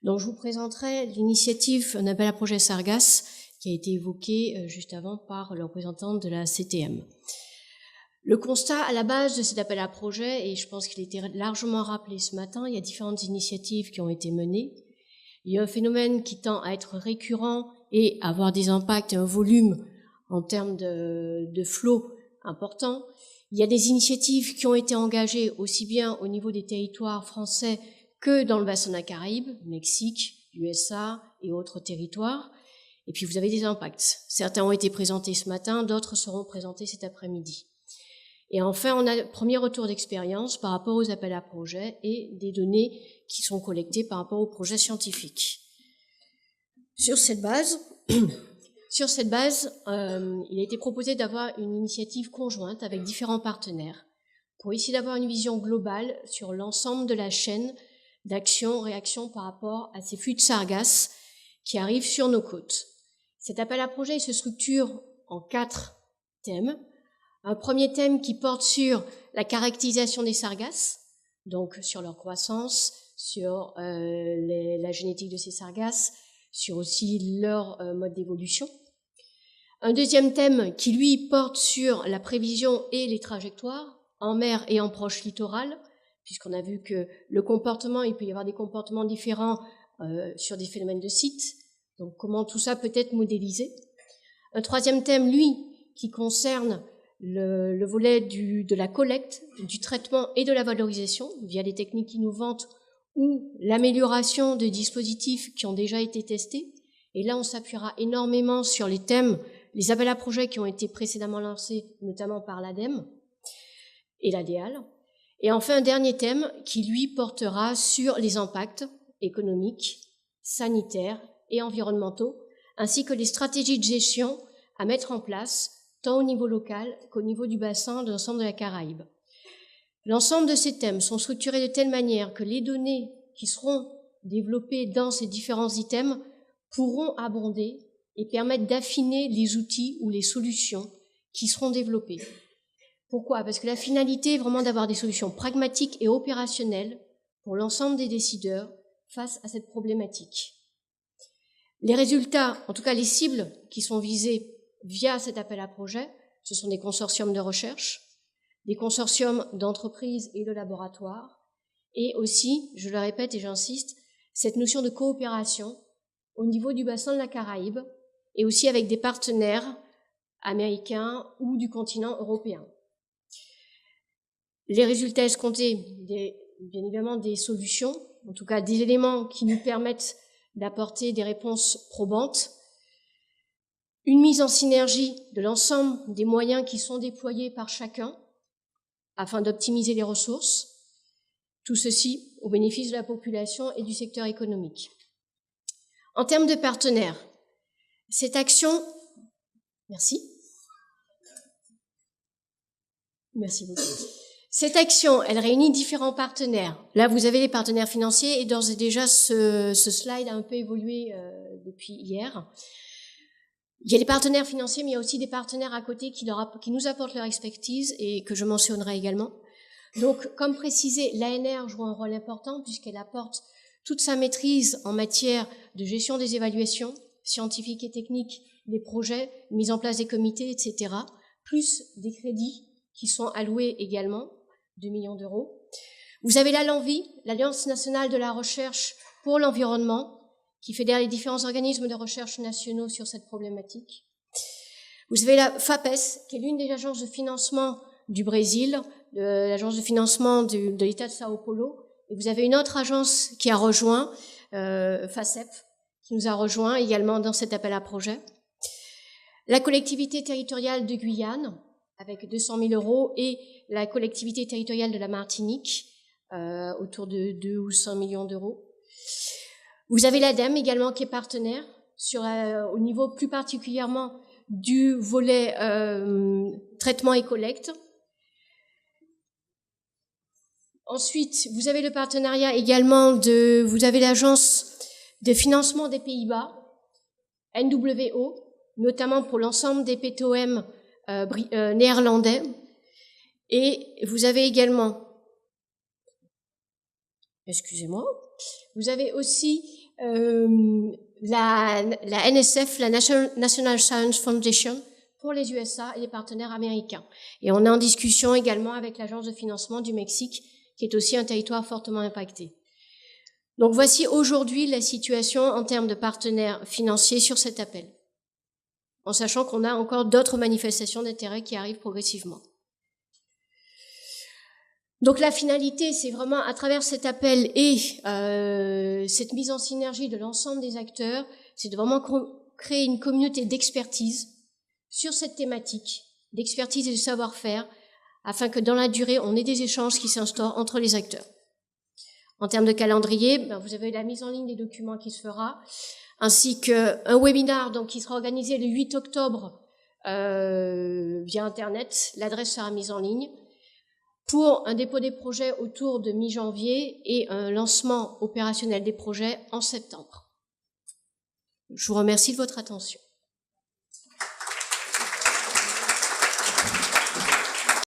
Donc je vous présenterai l'initiative, un appel à projet Sargasses, qui a été évoqué juste avant par le représentant de la CTM. Le constat à la base de cet appel à projet, et je pense qu'il a été largement rappelé ce matin, il y a différentes initiatives qui ont été menées. Il y a un phénomène qui tend à être récurrent et à avoir des impacts et un volume en termes de flot important. Il y a des initiatives qui ont été engagées aussi bien au niveau des territoires français que dans le bassin de la Caraïbe, Mexique, USA et autres territoires. Et puis vous avez des impacts. Certains ont été présentés ce matin, d'autres seront présentés cet après-midi. Et enfin, on a le premier retour d'expérience par rapport aux appels à projets et des données qui sont collectées par rapport aux projets scientifiques. Sur cette base, il a été proposé d'avoir une initiative conjointe avec différents partenaires pour essayer d'avoir une vision globale sur l'ensemble de la chaîne d'action, réaction par rapport à ces flux de sargasses qui arrivent sur nos côtes. Cet appel à projet se structure en 4 thèmes. Un premier thème qui porte sur la caractérisation des sargasses, donc sur leur croissance, sur la génétique de ces sargasses, sur aussi leur mode d'évolution. Un deuxième thème qui, lui, porte sur la prévision et les trajectoires en mer et en proche littoral, puisqu'on a vu que le comportement, il peut y avoir des comportements différents sur des phénomènes de sites, donc comment tout ça peut être modélisé. Un troisième thème, lui, qui concerne le volet de la collecte, du traitement et de la valorisation via des techniques innovantes ou l'amélioration de dispositifs qui ont déjà été testés. Et là, on s'appuiera énormément sur les thèmes, les appels à projets qui ont été précédemment lancés, notamment par l'ADEME et l'ADEAL. Et enfin, un dernier thème qui, lui, portera sur les impacts économiques, sanitaires et environnementaux, ainsi que les stratégies de gestion à mettre en place, tant au niveau local qu'au niveau du bassin de l'ensemble de la Caraïbe. L'ensemble de ces thèmes sont structurés de telle manière que les données qui seront développées dans ces différents items pourront abonder et permettre d'affiner les outils ou les solutions qui seront développées. Pourquoi ? Parce que la finalité est vraiment d'avoir des solutions pragmatiques et opérationnelles pour l'ensemble des décideurs face à cette problématique. Les résultats, en tout cas les cibles qui sont visées via cet appel à projet, ce sont des consortiums de recherche, des consortiums d'entreprises et de laboratoires, et aussi, je le répète et j'insiste, cette notion de coopération au niveau du bassin de la Caraïbe et aussi avec des partenaires américains ou du continent européen. Les résultats escomptés, bien évidemment des solutions, en tout cas des éléments qui nous permettent d'apporter des réponses probantes, une mise en synergie de l'ensemble des moyens qui sont déployés par chacun afin d'optimiser les ressources, tout ceci au bénéfice de la population et du secteur économique. En termes de partenaires, cette action, merci beaucoup. Cette action, elle réunit différents partenaires. Là, vous avez les partenaires financiers et d'ores et déjà, ce slide a un peu évolué depuis hier. Il y a les partenaires financiers, mais il y a aussi des partenaires à côté qui nous apportent leur expertise et que je mentionnerai également. Donc, comme précisé, l'ANR joue un rôle important puisqu'elle apporte toute sa maîtrise en matière de gestion des évaluations scientifiques et techniques, des projets, mise en place des comités, etc., plus des crédits qui sont alloués également, 2 millions d'euros. Vous avez là l'ANVI, l'Alliance nationale de la recherche pour l'environnement, qui fédère les différents organismes de recherche nationaux sur cette problématique. Vous avez la FAPES, qui est l'une des agences de financement du Brésil, l'agence de financement de l'État de Sao Paulo, et vous avez une autre agence qui a rejoint, FACEP, qui nous a rejoint également dans cet appel à projet. La collectivité territoriale de Guyane, avec 200 000 euros, et la collectivité territoriale de la Martinique, autour de 2 ou 5 millions d'euros. Vous avez l'ADEME également qui est partenaire au niveau plus particulièrement du volet traitement et collecte. Ensuite, vous avez le partenariat également vous avez l'agence de financement des Pays-Bas, NWO, notamment pour l'ensemble des PTOM néerlandais. Et vous avez également, excusez-moi, vous avez aussi la NSF, la National Science Foundation, pour les USA et les partenaires américains. Et on est en discussion également avec l'Agence de financement du Mexique, qui est aussi un territoire fortement impacté. Donc voici aujourd'hui la situation en termes de partenaires financiers sur cet appel, en sachant qu'on a encore d'autres manifestations d'intérêt qui arrivent progressivement. Donc la finalité, c'est vraiment à travers cet appel et cette mise en synergie de l'ensemble des acteurs, c'est de vraiment créer une communauté d'expertise sur cette thématique, d'expertise et de savoir-faire, afin que dans la durée, on ait des échanges qui s'instaurent entre les acteurs. En termes de calendrier, vous avez la mise en ligne des documents qui se fera, ainsi qu'un webinar donc, qui sera organisé le 8 octobre via Internet. L'adresse sera mise en ligne pour un dépôt des projets autour de mi-janvier et un lancement opérationnel des projets en septembre. Je vous remercie de votre attention.